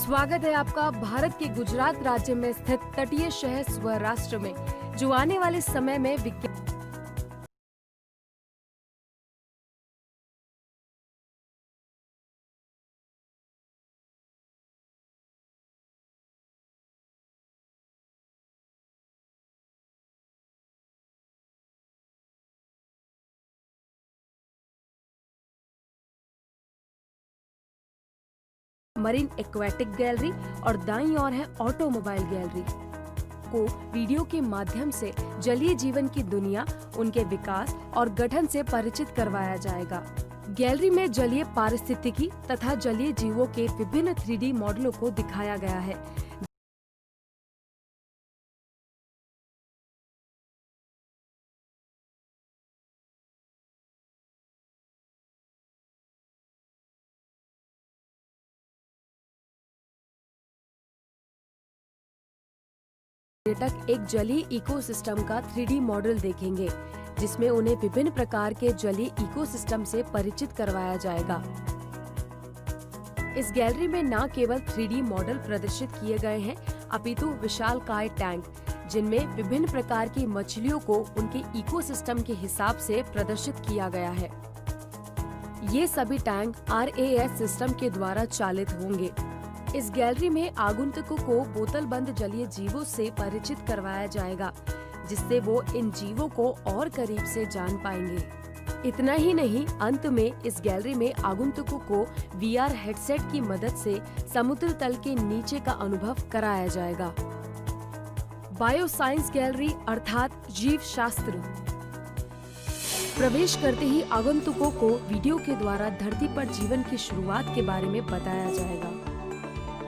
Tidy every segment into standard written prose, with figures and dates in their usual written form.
स्वागत है आपका भारत के गुजरात राज्य में स्थित तटीय शहर स्वराष्ट्र में, जो आने वाले समय में विज्ञान मरीन एक्वेटिक गैलरी और दाईं ओर है ऑटोमोबाइल गैलरी को वीडियो के माध्यम से जलीय जीवन की दुनिया, उनके विकास और गठन से परिचित करवाया जाएगा। गैलरी में जलीय पारिस्थितिकी तथा जलीय जीवों के विभिन्न 3D मॉडलों को दिखाया गया है। पर्यटक एक जलीय इकोसिस्टम का 3D मॉडल देखेंगे, जिसमें उन्हें विभिन्न प्रकार के जलीय इकोसिस्टम से परिचित करवाया जाएगा। इस गैलरी में न केवल 3D मॉडल प्रदर्शित किए गए हैं, अपितु विशालकाय टैंक, जिनमें विभिन्न प्रकार की मछलियों को उनके इकोसिस्टम के हिसाब से प्रदर्शित किया गया है। ये सभी टैंक RAS सिस्टम के द्वारा चालित होंगे। इस गैलरी में आगंतुकों को बोतलबंद जलीय जीवों से परिचित करवाया जाएगा, जिससे वो इन जीवों को और करीब से जान पाएंगे। इतना ही नहीं, अंत में इस गैलरी में आगंतुकों को VR हेडसेट की मदद से समुद्र तल के नीचे का अनुभव कराया जाएगा। बायोसाइंस गैलरी अर्थात जीव शास्त्र। प्रवेश करते ही आगंतुकों को वीडियो के द्वारा धरती पर जीवन की शुरुआत के बारे में बताया जाएगा।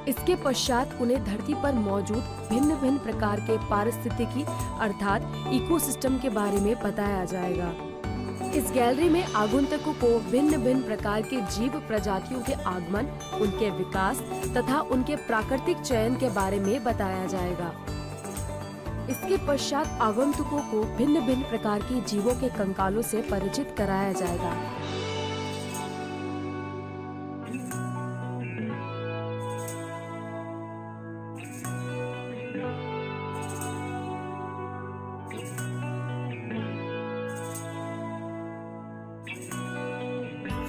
इसके पश्चात उन्हें धरती पर मौजूद भिन्न भिन्न प्रकार के पारिस्थितिकी अर्थात इकोसिस्टम के बारे में बताया जाएगा। इस गैलरी में आगंतुकों को भिन्न भिन्न प्रकार के जीव प्रजातियों के आगमन, उनके विकास तथा उनके प्राकृतिक चयन के बारे में बताया जाएगा। इसके पश्चात आगंतुकों को भिन्न भिन्न प्रकार के जीवों के कंकालों से परिचित कराया जाएगा।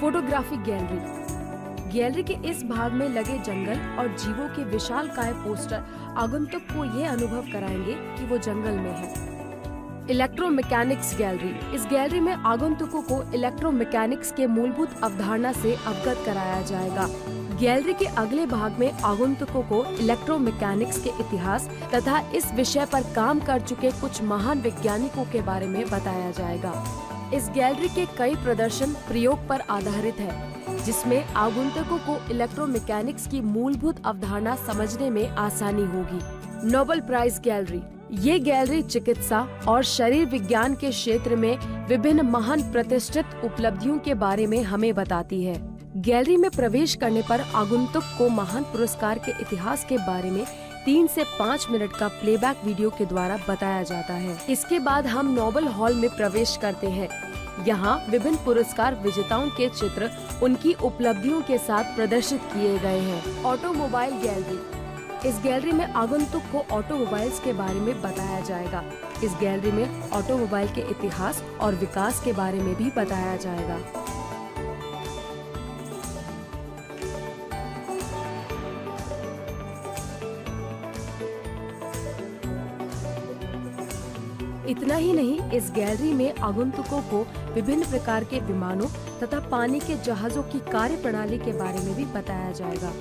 Photography gallery. गैलरी के इस भाग में लगे जंगल और जीवों के विशालकाय पोस्टर आगंतुक को यह अनुभव कराएंगे कि वो जंगल में है। Electromechanics gallery. इस गैलरी में आगंतुकों को इलेक्ट्रोमैकेनिक्स के मूलभूत अवधारणा से अवगत कराया जाएगा। गैलरी के अगले भाग में आगंतुकों को इलेक्ट्रोमैकेनिक्स के इतिहास तथा इस विषय पर काम कर चुके कुछ महान वैज्ञानिकों के बारे में बताया जाएगा। इस गैलरी के कई प्रदर्शन प्रयोग पर आधारित है, जिसमें आगंतुकों को इलेक्ट्रोमैकेनिक्स की मूलभूत अवधारणा समझने में आसानी होगी। Nobel prize gallery. ये गैलरी चिकित्सा और शरीर विज्ञान के क्षेत्र में विभिन्न महान प्रतिष्ठित उपलब्धियों के बारे में हमें बताती है। गैलरी में प्रवेश करने पर आगंतुक को महान पुरस्कार के इतिहास के बारे में 3 से 5 मिनट का प्लेबैक वीडियो के द्वारा बताया जाता है। इसके बाद हम नोबेल हॉल में प्रवेश करते हैं। यहाँ विभिन्न पुरस्कार विजेताओं के चित्र उनकी उपलब्धियों के साथ प्रदर्शित किए गए हैं। Automobile gallery. इस गैलरी में आगंतुक को ऑटोमोबाइल्स के बारे में बताया जाएगा। इस गैलरी में ऑटोमोबाइल के इतिहास और विकास के बारे में भी बताया जाएगा। इतना ही नहीं, इस गैलरी में आगंतुकों को विभिन्न प्रकार के विमानों तथा पानी के जहाजों की कार्य प्रणाली के बारे में भी बताया जाएगा।